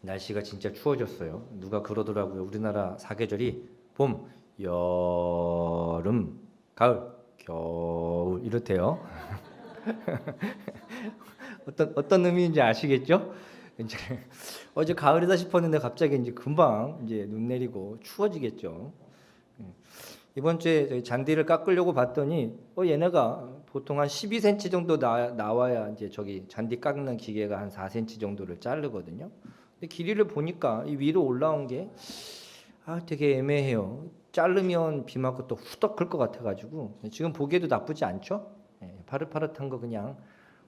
날씨가 진짜 추워졌어요. 누가 그러더라고요. 우리나라 사계절이 봄, 여름, 가을, 겨울 이렇대요. 어떤 의미인지 아시겠죠? 이제 어제 가을이다 싶었는데 갑자기 이제 금방 이제 눈 내리고 추워지겠죠. 이번 주에 저희 잔디를 깎으려고 봤더니 얘네가 보통 한 12cm 정도 나와야 이제 저기 잔디 깎는 기계가 한 4cm 정도를 자르거든요. 근데 길이를 보니까 이 위로 올라온 게 되게 애매해요. 자르면 비 맞고 또 후덕 클 것 같아가지고 지금 보기에도 나쁘지 않죠? 파릇파릇한 거 그냥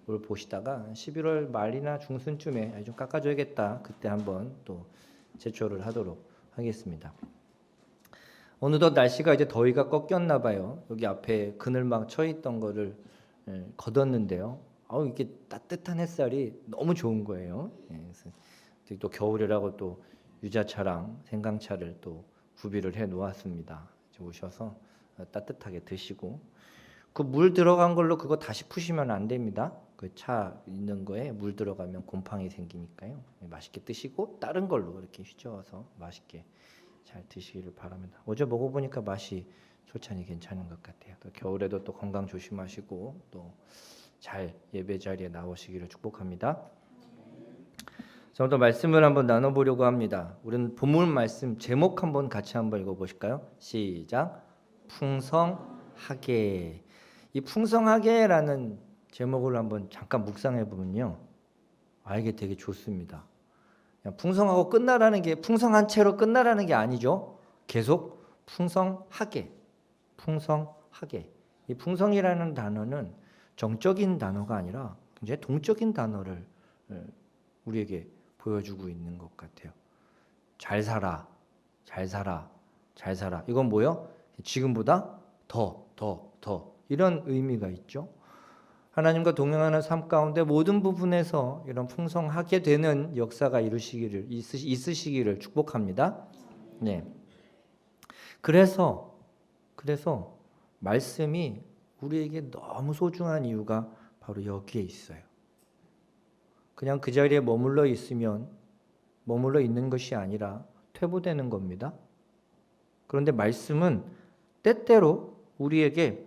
뭘 보시다가 11월 말이나 중순쯤에 좀 깎아줘야겠다. 그때 한번 또 제초를 하도록 하겠습니다. 어느덧 날씨가 이제 더위가 꺾였나 봐요. 여기 앞에 그늘 막 쳐 있던 거를 걷었는데요. 이게 따뜻한 햇살이 너무 좋은 거예요. 그래서 또 겨울이라고 또 유자차랑 생강차를 또 구비를 해 놓았습니다. 오셔서 따뜻하게 드시고 그 물 들어간 걸로 그거 다시 푸시면 안 됩니다. 그 차 있는 거에 물 들어가면 곰팡이 생기니까요. 맛있게 드시고 다른 걸로 이렇게 휘저어서 맛있게 잘 드시기를 바랍니다. 어제 먹어보니까 맛이 솔찬히 괜찮은 것 같아요. 또 겨울에도 또 건강 조심하시고 또 잘 예배 자리에 나오시기를 축복합니다. 자, 오늘 말씀을 한번 나눠보려고 합니다. 우리는 본문 말씀 제목 한번 같이 한번 읽어보실까요? 시작. 풍성하게. 이 풍성하게라는 제목을 한번 잠깐 묵상해 보면요, 이게 되게 좋습니다. 그냥 풍성하고 끝나라는 게 풍성한 채로 끝나라는 게 아니죠. 계속 풍성하게, 풍성하게. 이 풍성이라는 단어는 정적인 단어가 아니라 굉장히 동적인 단어를 우리에게 보여주고 있는 것 같아요. 잘 살아, 잘 살아, 잘 살아. 이건 뭐요? 지금보다 더 이런 의미가 있죠. 하나님과 동행하는 삶 가운데 모든 부분에서 이런 풍성하게 되는 역사가 있으시기를 축복합니다. 네. 그래서 말씀이 우리에게 너무 소중한 이유가 바로 여기에 있어요. 그냥 그 자리에 머물러 있는 것이 아니라 퇴보되는 겁니다. 그런데 말씀은 때때로 우리에게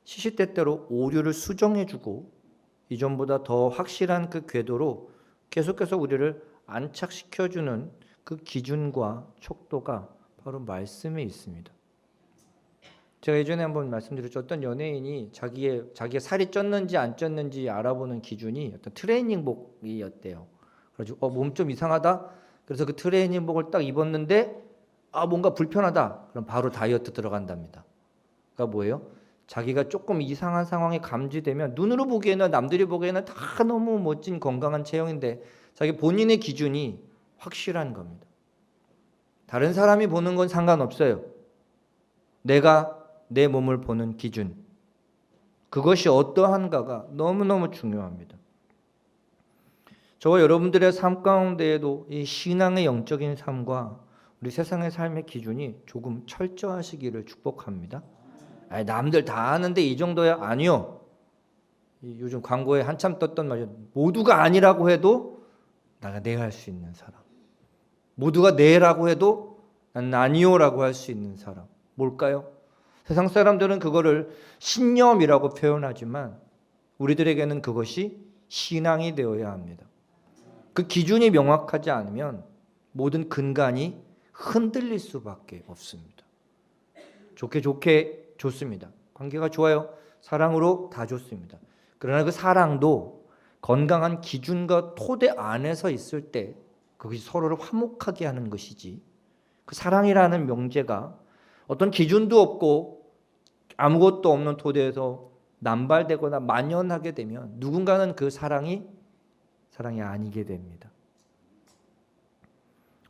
시시때때로 오류를 수정해주고 이전보다 더 확실한 그 궤도로 계속해서 우리를 안착시켜주는 그 기준과 촉도가 바로 말씀에 있습니다. 제가 예전에 한번 말씀드렸죠. 어떤 연예인이 자기의 살이 쪘는지 안 쪘는지 알아보는 기준이 어떤 트레이닝복이었대요. 그래가지고 몸 좀 이상하다. 그래서 그 트레이닝복을 딱 입었는데 뭔가 불편하다. 그럼 바로 다이어트 들어간답니다. 그러니까 뭐예요? 자기가 조금 이상한 상황에 감지되면 눈으로 보기에는 남들이 보기에는 다 너무 멋진 건강한 체형인데 자기 본인의 기준이 확실한 겁니다. 다른 사람이 보는 건 상관없어요. 내가 내 몸을 보는 기준, 그것이 어떠한가가 너무너무 중요합니다. 저와 여러분들의 삶 가운데에도 이 신앙의 영적인 삶과 우리 세상의 삶의 기준이 조금 철저하시기를 축복합니다. 남들 다 아는데 이 정도야? 아니요. 요즘 광고에 한참 떴던 말이죠. 모두가 아니라고 해도 내가 네 할 수 있는 사람. 모두가 네라고 해도 난 아니요라고 할 수 있는 사람. 뭘까요? 세상 사람들은 그거를 신념이라고 표현하지만 우리들에게는 그것이 신앙이 되어야 합니다. 그 기준이 명확하지 않으면 모든 근간이 흔들릴 수밖에 없습니다. 좋게 좋습니다. 관계가 좋아요. 사랑으로 다 좋습니다. 그러나 그 사랑도 건강한 기준과 토대 안에서 있을 때 그것이 서로를 화목하게 하는 것이지, 그 사랑이라는 명제가 어떤 기준도 없고 아무것도 없는 토대에서 남발되거나 만연하게 되면 누군가는 그 사랑이 아니게 됩니다.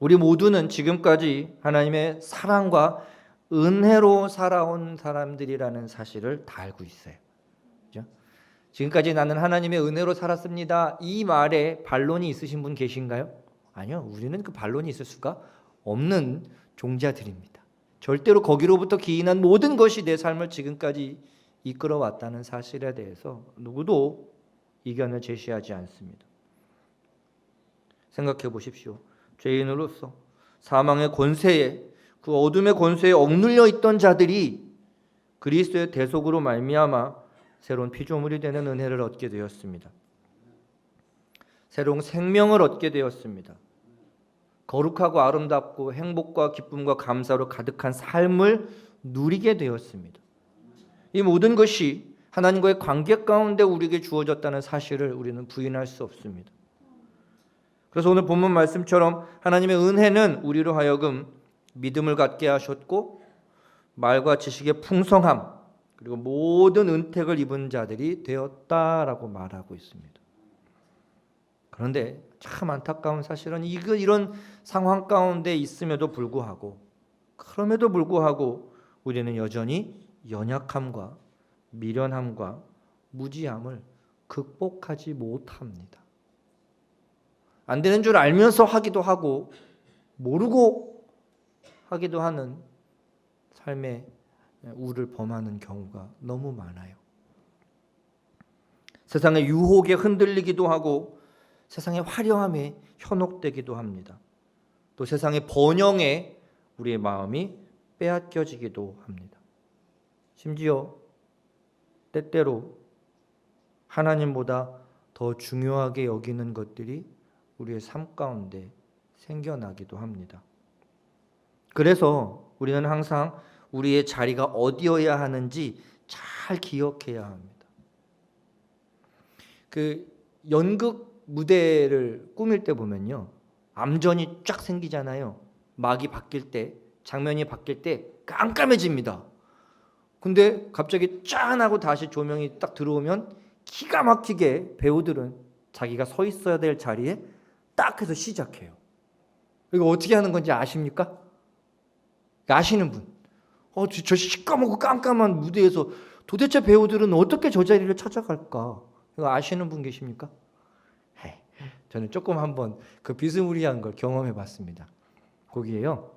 우리 모두는 지금까지 하나님의 사랑과 은혜로 살아온 사람들이라는 사실을 다 알고 있어요. 그렇죠? 지금까지 나는 하나님의 은혜로 살았습니다. 이 말에 반론이 있으신 분 계신가요? 아니요. 우리는 그 반론이 있을 수가 없는 종자들입니다. 절대로 거기로부터 기인한 모든 것이 내 삶을 지금까지 이끌어왔다는 사실에 대해서 누구도 이견을 제시하지 않습니다. 생각해 보십시오. 죄인으로서 사망의 권세에, 그 어둠의 권세에 억눌려 있던 자들이 그리스도의 대속으로 말미암아 새로운 피조물이 되는 은혜를 얻게 되었습니다. 새로운 생명을 얻게 되었습니다. 거룩하고 아름답고 행복과 기쁨과 감사로 가득한 삶을 누리게 되었습니다. 이 모든 것이 하나님과의 관계 가운데 우리에게 주어졌다는 사실을 우리는 부인할 수 없습니다. 그래서 오늘 본문 말씀처럼 하나님의 은혜는 우리로 하여금 믿음을 갖게 하셨고 말과 지식의 풍성함 그리고 모든 은택을 입은 자들이 되었다라고 말하고 있습니다. 그런데 참 안타까운 사실은 이런 상황 가운데 있음에도 불구하고 그럼에도 불구하고 우리는 여전히 연약함과 미련함과 무지함을 극복하지 못합니다. 안 되는 줄 알면서 하기도 하고 모르고 하기도 하는 삶의 우를 범하는 경우가 너무 많아요. 세상의 유혹에 흔들리기도 하고 세상의 화려함에 현혹되기도 합니다. 또 세상의 번영에 우리의 마음이 빼앗겨지기도 합니다. 심지어 때때로 하나님보다 더 중요하게 여기는 것들이 우리의 삶 가운데 생겨나기도 합니다. 그래서 우리는 항상 우리의 자리가 어디여야 하는지 잘 기억해야 합니다. 그 연극 무대를 꾸밀 때 보면요, 암전이 쫙 생기잖아요. 막이 바뀔 때, 장면이 바뀔 때 깜깜해집니다. 근데 갑자기 짠 하고 다시 조명이 딱 들어오면 기가 막히게 배우들은 자기가 서 있어야 될 자리에 딱 해서 시작해요. 이거 어떻게 하는 건지 아십니까? 아시는 분? 저 시꺼멓고 깜깜한 무대에서 도대체 배우들은 어떻게 저 자리를 찾아갈까? 이거 아시는 분 계십니까? 저는 조금 한번 그 비스무리한 걸 경험해 봤습니다. 거기에요,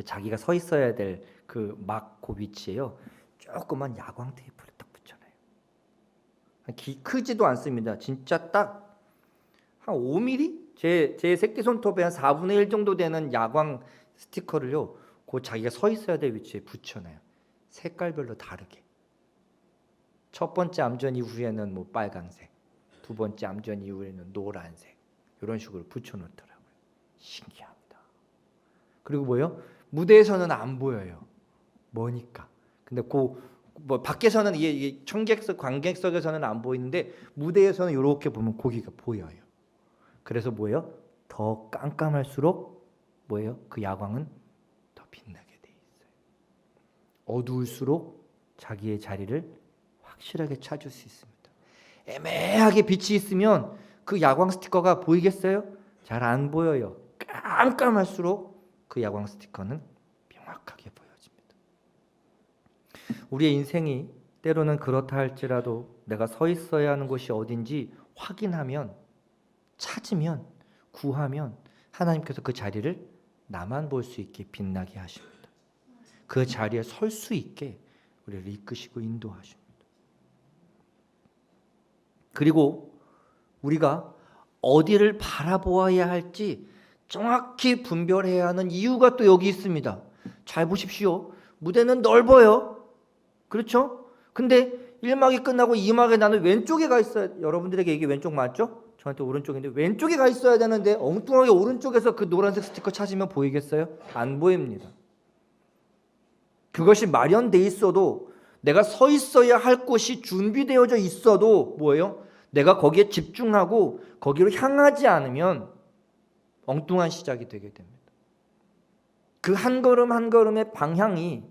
자기가 서 있어야 될 그 막 그 위치에요, 조그만 야광 테이프를 딱 붙여놔요. 크지도 않습니다. 진짜 딱 한 5mm? 제 새끼손톱의 한 4분의 1 정도 되는 야광 스티커를요, 그 자기가 서 있어야 될 위치에 붙여놔요. 색깔별로 다르게. 첫 번째 암전 이후에는 뭐 빨간색, 두 번째 암전 이후에는 노란색, 이런 식으로 붙여놓더라고요. 신기합니다. 그리고 뭐요? 무대에서는 안 보여요. 뭐니까. 근데 뭐 밖에서는 이게 청객석, 관객석에서는 안 보이는데 무대에서는 이렇게 보면 거기가 보여요. 그래서 뭐예요? 더 깜깜할수록 뭐예요? 그 야광은 더 빛나게 돼 있어요. 어두울수록 자기의 자리를 확실하게 찾을 수 있습니다. 애매하게 빛이 있으면 그 야광 스티커가 보이겠어요? 잘 안 보여요. 깜깜할수록 그 야광 스티커는 명확하게 보여집니다. 우리의 인생이 때로는 그렇다 할지라도 내가 서 있어야 하는 곳이 어딘지 확인하면, 찾으면, 구하면 하나님께서 그 자리를 나만 볼 수 있게 빛나게 하십니다. 그 자리에 설 수 있게 우리를 이끄시고 인도하십니다. 그리고 우리가 어디를 바라보아야 할지 정확히 분별해야 하는 이유가 또 여기 있습니다. 잘 보십시오. 무대는 넓어요. 그렇죠? 근데 1막이 끝나고 2막에 나는 왼쪽에 가 있어야, 여러분들에게 이게 왼쪽 맞죠? 저한테 오른쪽인데 왼쪽에 가 있어야 되는데 엉뚱하게 오른쪽에서 그 노란색 스티커 찾으면 보이겠어요? 안 보입니다. 그것이 마련돼 있어도, 내가 서 있어야 할 곳이 준비되어져 있어도 뭐예요? 내가 거기에 집중하고 거기로 향하지 않으면 엉뚱한 시작이 되게 됩니다. 그 한 걸음 한 걸음의 방향이,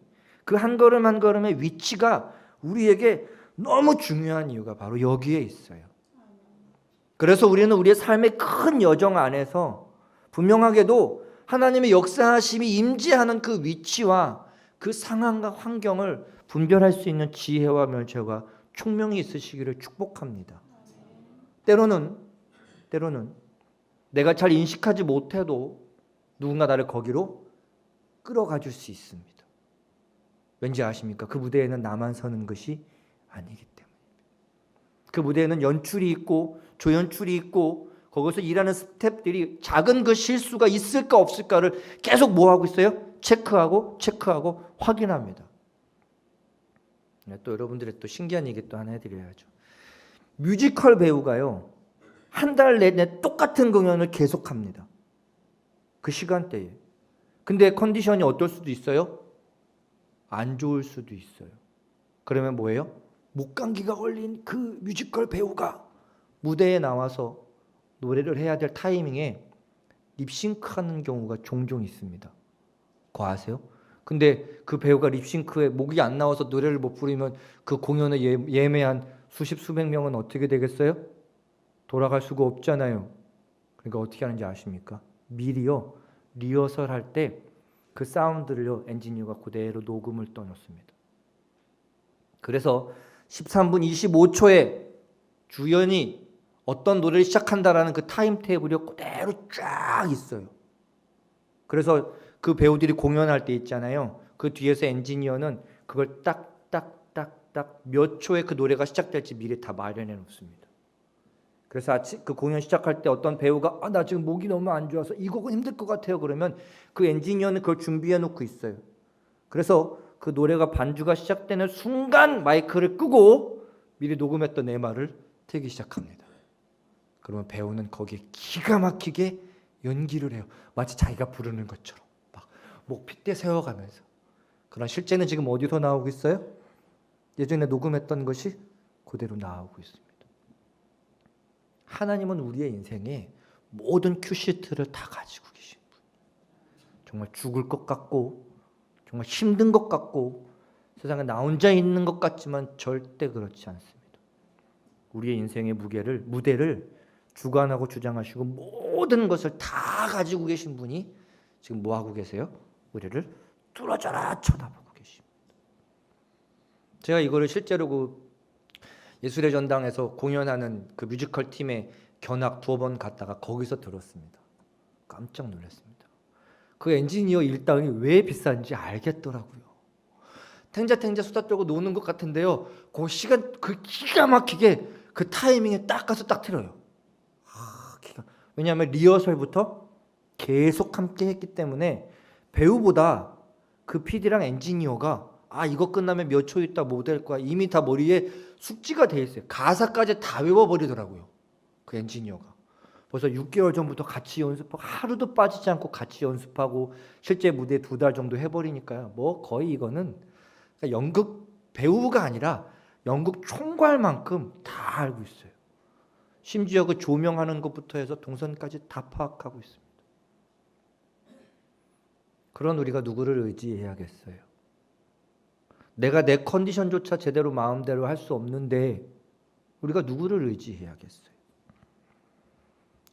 그 한 걸음 한 걸음의 위치가 우리에게 너무 중요한 이유가 바로 여기에 있어요. 그래서 우리는 우리의 삶의 큰 여정 안에서 분명하게도 하나님의 역사하심이 임재하는 그 위치와 그 상황과 환경을 분별할 수 있는 지혜와 면체가 총명히 있으시기를 축복합니다. 때로는 내가 잘 인식하지 못해도 누군가 나를 거기로 끌어가 줄 수 있습니다. 왠지 아십니까? 그 무대에는 나만 서는 것이 아니기 때문입니다. 그 무대에는 연출이 있고 조연출이 있고 거기서 일하는 스태프들이 작은 그 실수가 있을까 없을까를 계속 뭐 하고 있어요? 체크하고 확인합니다. 또 여러분들의 또 신기한 얘기 또 하나 해드려야죠. 뮤지컬 배우가요, 한 달 내내 똑같은 공연을 계속합니다. 그 시간대에. 근데 컨디션이 어떨 수도 있어요? 안 좋을 수도 있어요. 그러면 뭐예요? 목감기가 걸린 그 뮤지컬 배우가 무대에 나와서 노래를 해야 될 타이밍에 립싱크하는 경우가 종종 있습니다. 그거 아세요? 근데 그 배우가 립싱크에 목이 안 나와서 노래를 못 부르면 그 공연을 예매한 수십 수백 명은 어떻게 되겠어요? 돌아갈 수가 없잖아요. 그러니까 어떻게 하는지 아십니까? 미리요, 리허설 할 때 그 사운드를요, 엔지니어가 그대로 녹음을 떠놓습니다. 그래서 13분 25초에 주연이 어떤 노래를 시작한다라는 그 타임 테이블이 그대로 쫙 있어요. 그래서 그 배우들이 공연할 때 있잖아요. 그 뒤에서 엔지니어는 그걸 딱딱딱딱 몇 초에 그 노래가 시작될지 미리 다 마련해 놓습니다. 그래서 그 공연 시작할 때 어떤 배우가 나 지금 목이 너무 안 좋아서 이 곡은 힘들 것 같아요. 그러면 그 엔지니어는 그걸 준비해 놓고 있어요. 그래서 그 노래가 반주가 시작되는 순간 마이크를 끄고 미리 녹음했던 내 말을 틀기 시작합니다. 그러면 배우는 거기에 기가 막히게 연기를 해요. 마치 자기가 부르는 것처럼 막 목 핏대 세워가면서. 그러나 실제는 지금 어디서 나오고 있어요? 예전에 녹음했던 것이 그대로 나오고 있습니다. 하나님은 우리의 인생에 모든 큐시트를 다 가지고 계신 분. 정말 죽을 것 같고 정말 힘든 것 같고 세상에 나 혼자 있는 것 같지만 절대 그렇지 않습니다. 우리의 인생의 무대를 주관하고 주장하시고 모든 것을 다 가지고 계신 분이 지금 뭐 하고 계세요? 우리를 뚫어져라 쳐다보고 계십니다. 제가 이거를 실제로 그 예술의 전당에서 공연하는 그 뮤지컬 팀의 견학 2번 갔다가 거기서 들었습니다. 깜짝 놀랐습니다. 그 엔지니어 일당이 왜 비싼지 알겠더라고요. 탱자탱자 수다 떨고 노는 것 같은데요. 그 시간 그 기가 막히게 그 타이밍에 딱 가서 딱 틀어요. 왜냐하면 리허설부터 계속 함께 했기 때문에 배우보다 그 PD랑 엔지니어가 이거 끝나면 몇 초 있다 뭐 될 거야 이미 다 머리에 숙지가 돼 있어요. 가사까지 다 외워버리더라고요. 그 엔지니어가. 벌써 6개월 전부터 같이 연습하고 하루도 빠지지 않고 같이 연습하고 실제 무대 2달 정도 해버리니까요. 뭐 거의 이거는 연극 배우가 아니라 연극 총괄만큼 다 알고 있어요. 심지어 그 조명하는 것부터 해서 동선까지 다 파악하고 있습니다. 그런 우리가 누구를 의지해야겠어요? 내가 내 컨디션조차 제대로 마음대로 할 수 없는데 우리가 누구를 의지해야겠어요?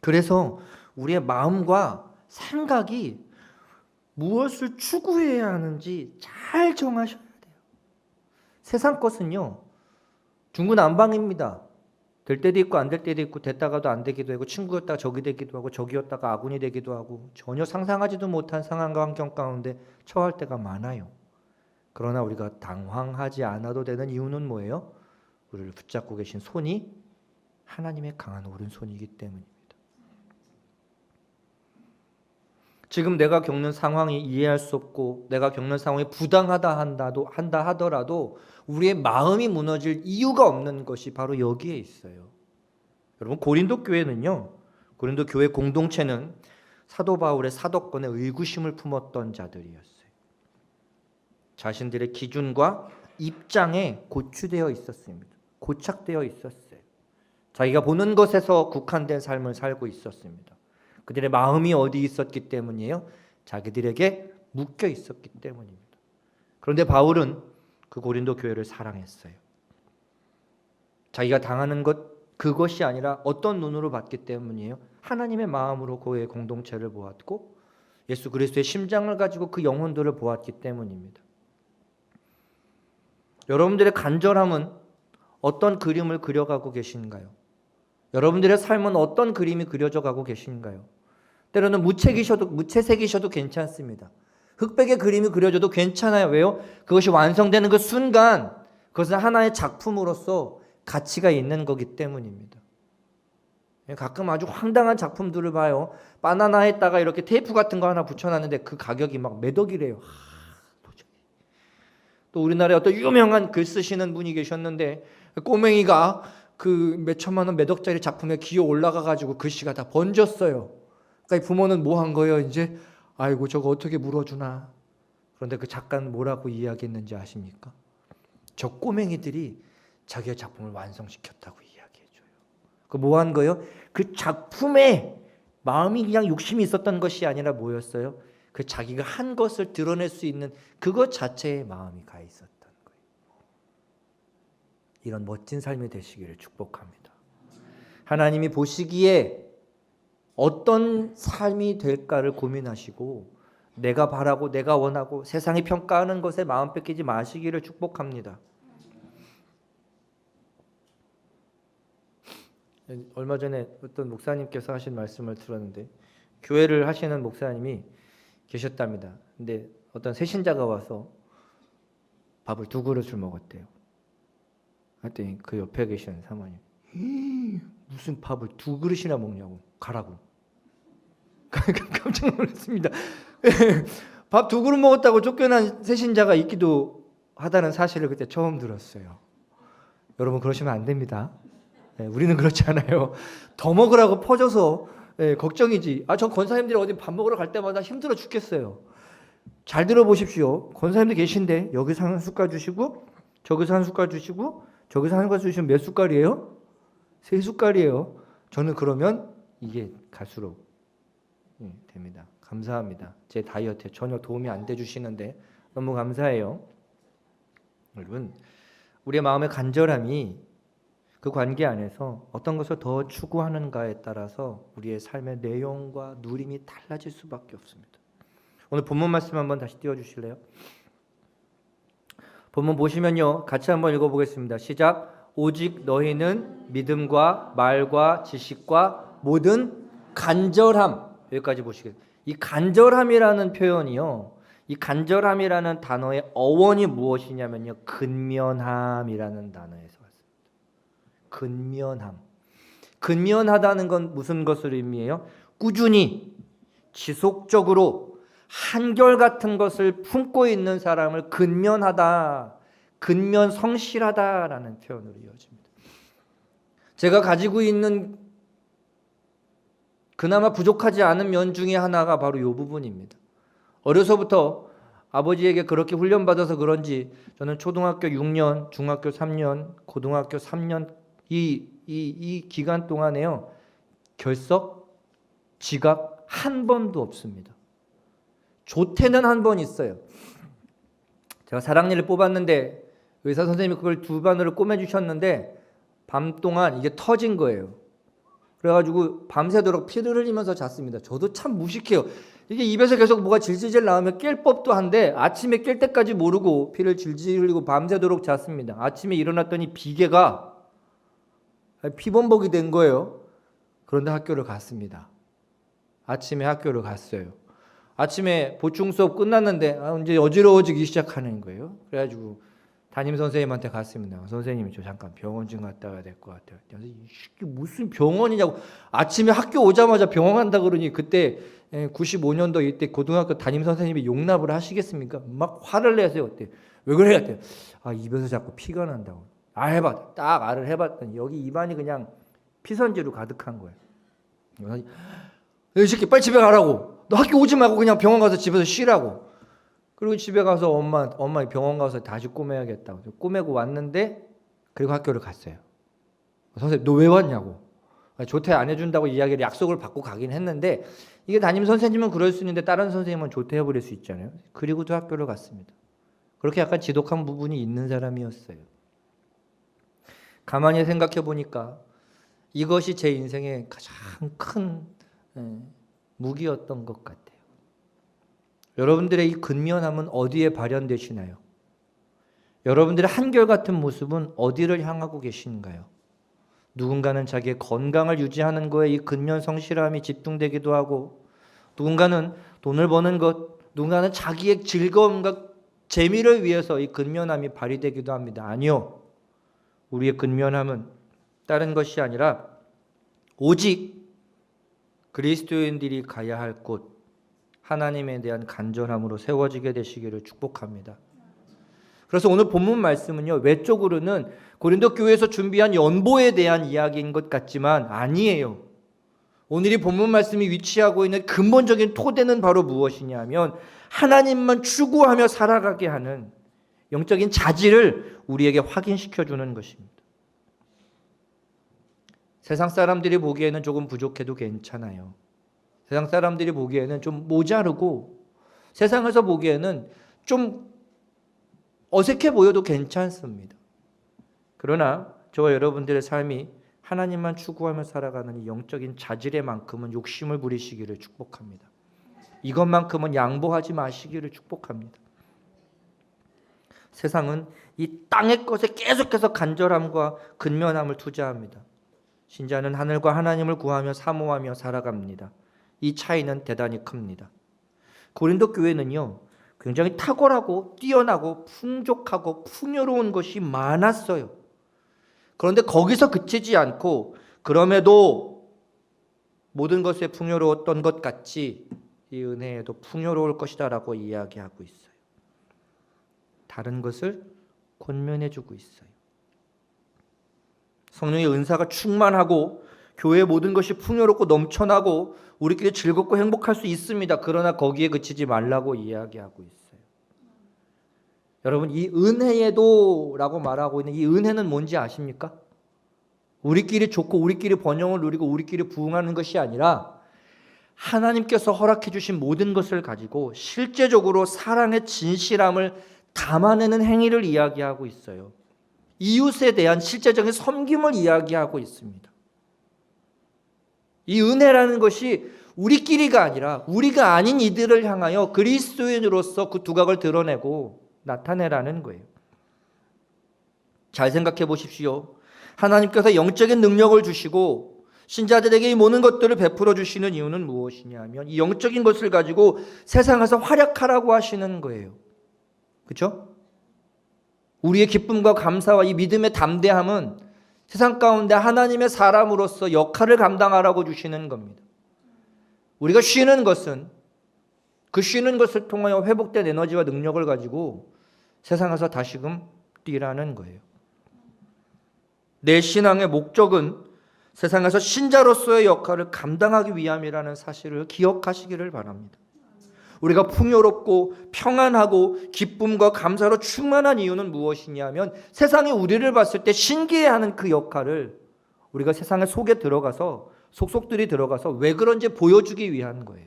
그래서 우리의 마음과 생각이 무엇을 추구해야 하는지 잘 정하셔야 돼요. 세상 것은요, 중구난방입니다. 될 때도 있고 안 될 때도 있고 됐다가도 안 되기도 하고 친구였다가 적이 되기도 하고 적이었다가 아군이 되기도 하고 전혀 상상하지도 못한 상황과 환경 가운데 처할 때가 많아요. 그러나 우리가 당황하지 않아도 되는 이유는 뭐예요? 우리를 붙잡고 계신 손이 하나님의 강한 오른손이기 때문입니다. 지금 내가 겪는 상황이 이해할 수 없고 내가 겪는 상황이 부당하다 한다 하더라도 우리의 마음이 무너질 이유가 없는 것이 바로 여기에 있어요. 여러분, 고린도 교회는요, 고린도 교회 공동체는 사도 바울의 사도권에 의구심을 품었던 자들이었어요. 자신들의 기준과 입장에 고취되어 있었습니다. 고착되어 있었어요. 자기가 보는 것에서 국한된 삶을 살고 있었습니다. 그들의 마음이 어디 있었기 때문이에요? 자기들에게 묶여 있었기 때문입니다. 그런데 바울은 그 고린도 교회를 사랑했어요. 자기가 당하는 것 그것이 아니라 어떤 눈으로 봤기 때문이에요? 하나님의 마음으로 교회 공동체를 보았고 예수 그리스도의 심장을 가지고 그 영혼들을 보았기 때문입니다. 여러분들의 간절함은 어떤 그림을 그려가고 계신가요? 여러분들의 삶은 어떤 그림이 그려져 가고 계신가요? 때로는 무채색이셔도 괜찮습니다. 흑백의 그림이 그려져도 괜찮아요. 왜요? 그것이 완성되는 그 순간 그것은 하나의 작품으로서 가치가 있는 거기 때문입니다. 가끔 아주 황당한 작품들을 봐요. 바나나에다가 이렇게 테이프 같은 거 하나 붙여놨는데 그 가격이 막 몇 억이래요. 도저히. 또 우리나라에 어떤 유명한 글 쓰시는 분이 계셨는데 꼬맹이가 그 몇 천만 원 몇 억짜리 작품에 기어 올라가 가지고 글씨가 다 번졌어요. 그러니까 부모는 뭐 한 거예요? 이제 아이고 저거 어떻게 물어주나. 그런데 그 작가는 뭐라고 이야기했는지 아십니까? 저 꼬맹이들이 자기의 작품을 완성시켰다고 이야기해줘요. 그 뭐 한 거예요? 그 작품에 마음이 그냥 욕심이 있었던 것이 아니라 뭐였어요? 그 자기가 한 것을 드러낼 수 있는 그것 자체에 마음이 가 있었던 거예요. 이런 멋진 삶이 되시기를 축복합니다. 하나님이 보시기에 어떤 삶이 될까를 고민하시고 내가 바라고 내가 원하고 세상이 평가하는 것에 마음 뺏기지 마시기를 축복합니다. 얼마 전에 어떤 목사님께서 하신 말씀을 들었는데 교회를 하시는 목사님이 계셨답니다. 근데 어떤 새신자가 와서 밥을 2그릇을 먹었대요. 그랬더니 그 옆에 계신 사모님 무슨 밥을 2그릇이나 먹냐고 가라고. 깜짝 놀랐습니다. 밥 2그릇 먹었다고 쫓겨난 새신자가 있기도 하다는 사실을 그때 처음 들었어요. 여러분 그러시면 안 됩니다. 우리는 그렇지 않아요. 더 먹으라고 퍼져서 걱정이지. 전 권사님들이 어디 밥 먹으러 갈 때마다 힘들어 죽겠어요. 잘 들어보십시오. 권사님들 계신데 여기서 한 숟갈 주시고 저기서 한 숟갈 주시고 저기서 한 숟갈 주시면 몇 숟갈이에요? 3숟갈이에요. 저는 그러면 이게 갈수록 됩니다. 감사합니다. 제 다이어트에 전혀 도움이 안 돼주시는데 너무 감사해요. 여러분 우리의 마음의 간절함이 그 관계 안에서 어떤 것을 더 추구하는가에 따라서 우리의 삶의 내용과 누림이 달라질 수밖에 없습니다. 오늘 본문 말씀 한번 다시 띄워주실래요? 본문 보시면요. 같이 한번 읽어보겠습니다. 시작. 오직 너희는 믿음과 말과 지식과 모든 간절함. 여기까지 보시겠습니다. 이 간절함이라는 표현이요. 이 간절함이라는 단어의 어원이 무엇이냐면요. 근면함이라는 단어에서 근면함. 근면하다는 건 무슨 것을 의미해요? 꾸준히 지속적으로 한결같은 것을 품고 있는 사람을 근면하다, 근면성실하다라는 표현으로 이어집니다. 제가 가지고 있는 그나마 부족하지 않은 면 중에 하나가 바로 이 부분입니다. 어려서부터 아버지에게 그렇게 훈련받아서 그런지 저는 초등학교 6년, 중학교 3년, 고등학교 3년 이 기간 동안에요. 결석, 지각 한 번도 없습니다. 조퇴는 한 번 있어요. 제가 사랑니를 뽑았는데 의사 선생님이 그걸 2바늘을 꿰매주셨는데 밤 동안 이게 터진 거예요. 그래가지고 밤새도록 피를 흘리면서 잤습니다. 저도 참 무식해요. 이게 입에서 계속 뭐가 질질 나오면 깰 법도 한데 아침에 깰 때까지 모르고 피를 질질 흘리고 밤새도록 잤습니다. 아침에 일어났더니 비계가 피범벅이 된 거예요. 그런데 학교를 갔습니다. 아침에 학교를 갔어요. 아침에 보충 수업 끝났는데 이제 어지러워지기 시작하는 거예요. 그래가지고 담임 선생님한테 갔습니다. 선생님이 저 잠깐 병원 좀 갔다 와야 될 것 같아요. 이게 무슨 병원이냐고. 아침에 학교 오자마자 병원 간다 그러니 그때 95년도 이때 고등학교 담임 선생님이 용납을 하시겠습니까? 막 화를 내세요. 그때 왜 그래야 돼? 입에서 자꾸 피가 난다고. 해봐. 딱 알을 해봤더니 여기 입안이 그냥 피선지로 가득한 거예요. 이 새끼 빨리 집에 가라고. 너 학교 오지 말고 그냥 병원 가서 집에서 쉬라고. 그리고 집에 가서 엄마 병원 가서 다시 꼬매야겠다고. 꼬매고 왔는데 그리고 학교를 갔어요. 선생님 너 왜 왔냐고. 조퇴 안 해준다고 이야기를 약속을 받고 가긴 했는데 이게 담임 선생님은 그럴 수 있는데 다른 선생님은 조퇴해버릴 수 있잖아요. 그리고도 학교를 갔습니다. 그렇게 약간 지독한 부분이 있는 사람이었어요. 가만히 생각해 보니까 이것이 제 인생의 가장 큰 무기였던 것 같아요. 여러분들의 이 근면함은 어디에 발현되시나요? 여러분들의 한결같은 모습은 어디를 향하고 계신가요? 누군가는 자기의 건강을 유지하는 거에 이 근면 성실함이 집중되기도 하고, 누군가는 돈을 버는 것, 누군가는 자기의 즐거움과 재미를 위해서 이 근면함이 발휘되기도 합니다. 아니요. 우리의 근면함은 다른 것이 아니라 오직 그리스도인들이 가야 할 곳, 하나님에 대한 간절함으로 세워지게 되시기를 축복합니다. 그래서 오늘 본문 말씀은요, 외적으로는 고린도 교회에서 준비한 연보에 대한 이야기인 것 같지만 아니에요. 오늘 이 본문 말씀이 위치하고 있는 근본적인 토대는 바로 무엇이냐면 하나님만 추구하며 살아가게 하는 영적인 자질을 우리에게 확인시켜 주는 것입니다. 세상 사람들이 보기에는 조금 부족해도 괜찮아요. 세상 사람들이 보기에는 좀 모자르고 세상에서 보기에는 좀 어색해 보여도 괜찮습니다. 그러나 저와 여러분들의 삶이 하나님만 추구하며 살아가는 이 영적인 자질의 만큼은 욕심을 부리시기를 축복합니다. 이것만큼은 양보하지 마시기를 축복합니다. 세상은 이 땅의 것에 계속해서 간절함과 근면함을 투자합니다. 신자는 하늘과 하나님을 구하며 사모하며 살아갑니다. 이 차이는 대단히 큽니다. 고린도 교회는요, 굉장히 탁월하고 뛰어나고 풍족하고 풍요로운 것이 많았어요. 그런데 거기서 그치지 않고 그럼에도 모든 것에 풍요로웠던 것 같이 이 은혜에도 풍요로울 것이다 라고 이야기하고 있어요. 다른 것을 권면해주고 있어요. 성령의 은사가 충만하고 교회의 모든 것이 풍요롭고 넘쳐나고 우리끼리 즐겁고 행복할 수 있습니다. 그러나 거기에 그치지 말라고 이야기하고 있어요. 여러분, 이 은혜에도 라고 말하고 있는 이 은혜는 뭔지 아십니까? 우리끼리 좋고 우리끼리 번영을 누리고 우리끼리 부흥하는 것이 아니라 하나님께서 허락해 주신 모든 것을 가지고 실제적으로 사랑의 진실함을 담아내는 행위를 이야기하고 있어요. 이웃에 대한 실제적인 섬김을 이야기하고 있습니다. 이 은혜라는 것이 우리끼리가 아니라 우리가 아닌 이들을 향하여 그리스도인으로서 그 두각을 드러내고 나타내라는 거예요. 잘 생각해 보십시오. 하나님께서 영적인 능력을 주시고 신자들에게 이 모든 것들을 베풀어 주시는 이유는 무엇이냐면 이 영적인 것을 가지고 세상에서 활약하라고 하시는 거예요. 그렇죠? 우리의 기쁨과 감사와 이 믿음의 담대함은 세상 가운데 하나님의 사람으로서 역할을 감당하라고 주시는 겁니다. 우리가 쉬는 것은 그 쉬는 것을 통하여 회복된 에너지와 능력을 가지고 세상에서 다시금 뛰라는 거예요. 내 신앙의 목적은 세상에서 신자로서의 역할을 감당하기 위함이라는 사실을 기억하시기를 바랍니다. 우리가 풍요롭고 평안하고 기쁨과 감사로 충만한 이유는 무엇이냐면 세상이 우리를 봤을 때 신기해하는 그 역할을 우리가 세상의 속에 들어가서 속속들이 들어가서 왜 그런지 보여주기 위한 거예요.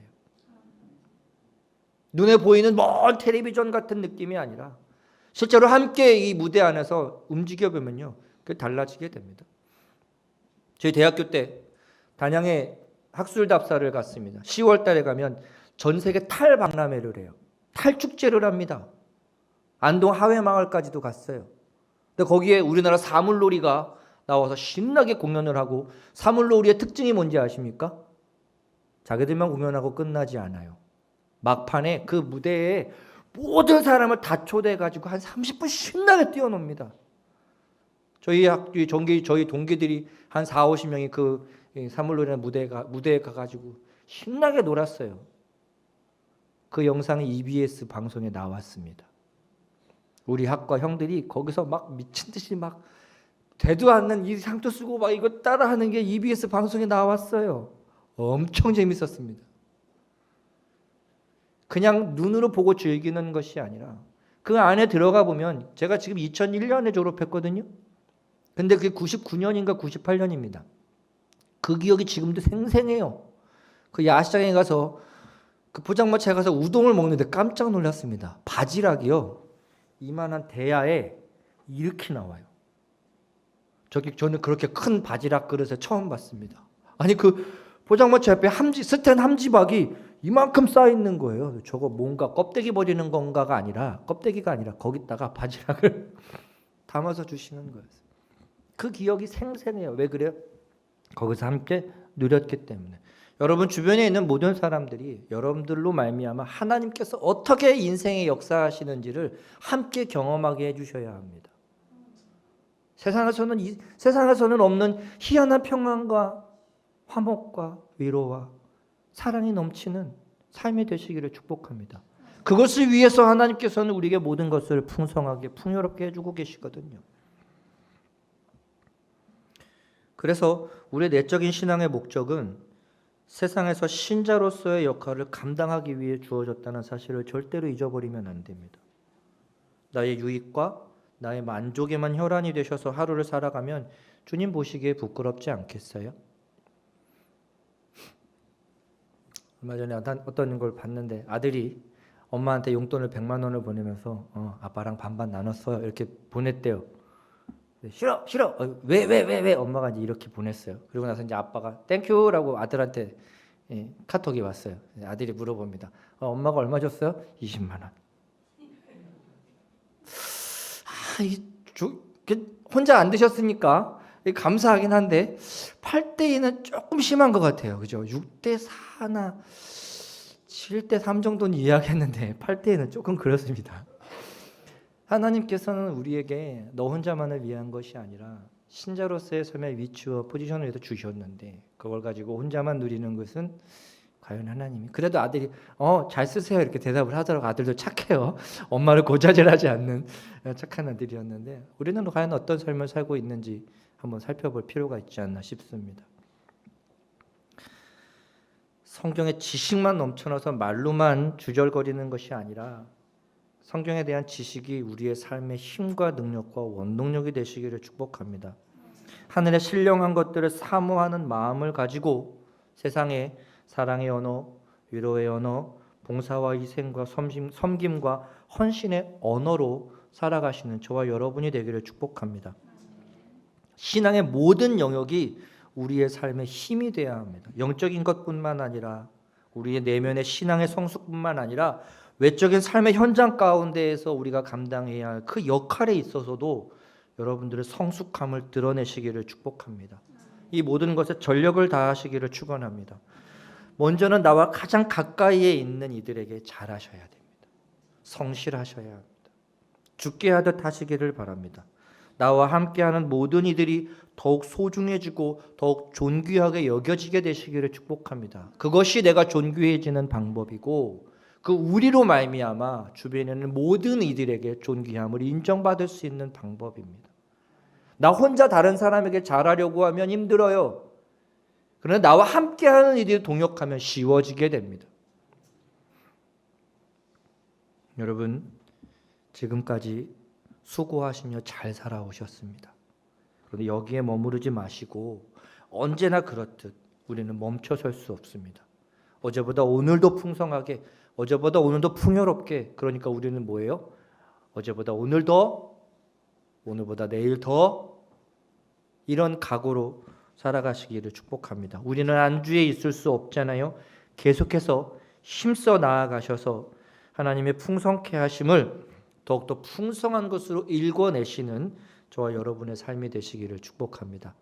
눈에 보이는 먼 텔레비전 같은 느낌이 아니라 실제로 함께 이 무대 안에서 움직여보면요, 그게 달라지게 됩니다. 저희 대학교 때 단양에 학술답사를 갔습니다. 10월 달에 가면 전 세계 탈박람회를 해요. 탈축제를 합니다. 안동 하회마을까지도 갔어요. 근데 거기에 우리나라 사물놀이가 나와서 신나게 공연을 하고, 사물놀이의 특징이 뭔지 아십니까? 자기들만 공연하고 끝나지 않아요. 막판에 그 무대에 모든 사람을 다 초대해가지고 한 30분 신나게 뛰어놉니다. 저희 학교 저희 동기들이 한 4, 50명이 그 사물놀이라는 무대에 가가지고 신나게 놀았어요. 그 영상이 EBS 방송에 나왔습니다. 우리 학과 형들이 거기서 막 미친 듯이 막 되도 않는 이 상투 쓰고 막 이거 따라하는 게 EBS 방송에 나왔어요. 엄청 재밌었습니다. 그냥 눈으로 보고 즐기는 것이 아니라 그 안에 들어가 보면, 제가 지금 2001년에 졸업했거든요. 근데 그게 99년인가 98년입니다. 그 기억이 지금도 생생해요. 그 야시장에 가서 그 포장마차에 가서 우동을 먹는데 깜짝 놀랐습니다. 바지락이요, 이만한 대야에 이렇게 나와요. 저는 그렇게 큰 바지락 그릇을 처음 봤습니다. 아니 그 포장마차 옆에 스텐 함지박이 이만큼 쌓여 있는 거예요. 저거 뭔가 껍데기 버리는 건가가 아니라, 껍데기가 아니라 거기다가 바지락을 담아서 주시는 거예요. 그 기억이 생생해요. 왜 그래요? 거기서 함께 누렸기 때문에. 여러분 주변에 있는 모든 사람들이 여러분들로 말미암아 하나님께서 어떻게 인생의 역사하시는지를 함께 경험하게 해주셔야 합니다. 세상에서는 없는 희한한 평안과 화목과 위로와 사랑이 넘치는 삶이 되시기를 축복합니다. 그것을 위해서 하나님께서는 우리에게 모든 것을 풍성하게 풍요롭게 해주고 계시거든요. 그래서 우리의 내적인 신앙의 목적은 세상에서 신자로서의 역할을 감당하기 위해 주어졌다는 사실을 절대로 잊어버리면 안 됩니다. 나의 유익과 나의 만족에만 혈안이 되셔서 하루를 살아가면 주님 보시기에 부끄럽지 않겠어요? 얼마 전에 어떤 걸 봤는데 아들이 엄마한테 용돈을 100만 원을 보내면서 아빠랑 반반 나눴어요 이렇게 보냈대요. 싫어 왜 엄마가 이제 이렇게 보냈어요. 그리고 나서 이제 아빠가 땡큐라고 아들한테 카톡이 왔어요. 아들이 물어봅니다. 엄마가 얼마 줬어요? 20만 원. 혼자 안 드셨으니까 감사하긴 한데 8대2는 조금 심한 것 같아요. 그죠? 6대4나 7대3 정도는 이야기했는데 8대2는 조금 그렇습니다. 하나님께서는 우리에게 너 혼자만을 위한 것이 아니라 신자로서의 삶의 위치와 포지션을 위해서 주셨는데 그걸 가지고 혼자만 누리는 것은 과연 하나님이 그래도 아들이 잘 쓰세요 이렇게 대답을 하더라고. 아들도 착해요. 엄마를 고자질하지 않는 착한 아들이었는데 우리는 과연 어떤 삶을 살고 있는지 한번 살펴볼 필요가 있지 않나 싶습니다. 성경의 지식만 넘쳐나서 말로만 주절거리는 것이 아니라 성경에 대한 지식이 우리의 삶의 힘과 능력과 원동력이 되시기를 축복합니다. 하늘의 신령한 것들을 사모하는 마음을 가지고 세상에 사랑의 언어, 위로의 언어, 봉사와 희생과 섬김과 헌신의 언어로 살아가시는 저와 여러분이 되기를 축복합니다. 신앙의 모든 영역이 우리의 삶의 힘이 되어야 합니다. 영적인 것뿐만 아니라 우리의 내면의 신앙의 성숙뿐만 아니라 외적인 삶의 현장 가운데에서 우리가 감당해야 할 그 역할에 있어서도 여러분들의 성숙함을 드러내시기를 축복합니다. 이 모든 것에 전력을 다하시기를 축원합니다. 먼저는 나와 가장 가까이에 있는 이들에게 잘하셔야 됩니다. 성실하셔야 합니다. 죽게 하듯 하시기를 바랍니다. 나와 함께하는 모든 이들이 더욱 소중해지고 더욱 존귀하게 여겨지게 되시기를 축복합니다. 그것이 내가 존귀해지는 방법이고 그 우리로 말미암아 주변에 있는 모든 이들에게 존귀함을 인정받을 수 있는 방법입니다. 나 혼자 다른 사람에게 잘하려고 하면 힘들어요. 그러나 나와 함께하는 이들이 동역하면 쉬워지게 됩니다. 여러분 지금까지 수고하시며 잘 살아오셨습니다. 그런데 여기에 머무르지 마시고 언제나 그렇듯 우리는 멈춰설 수 없습니다. 어제보다 오늘도 풍성하게, 어제보다 오늘도 풍요롭게, 그러니까 우리는 뭐예요? 어제보다 오늘 더, 오늘보다 내일 더, 이런 각오로 살아가시기를 축복합니다. 우리는 안주에 있을 수 없잖아요. 계속해서 힘써 나아가셔서 하나님의 풍성케 하심을 더욱더 풍성한 것으로 일궈내시는 저와 여러분의 삶이 되시기를 축복합니다.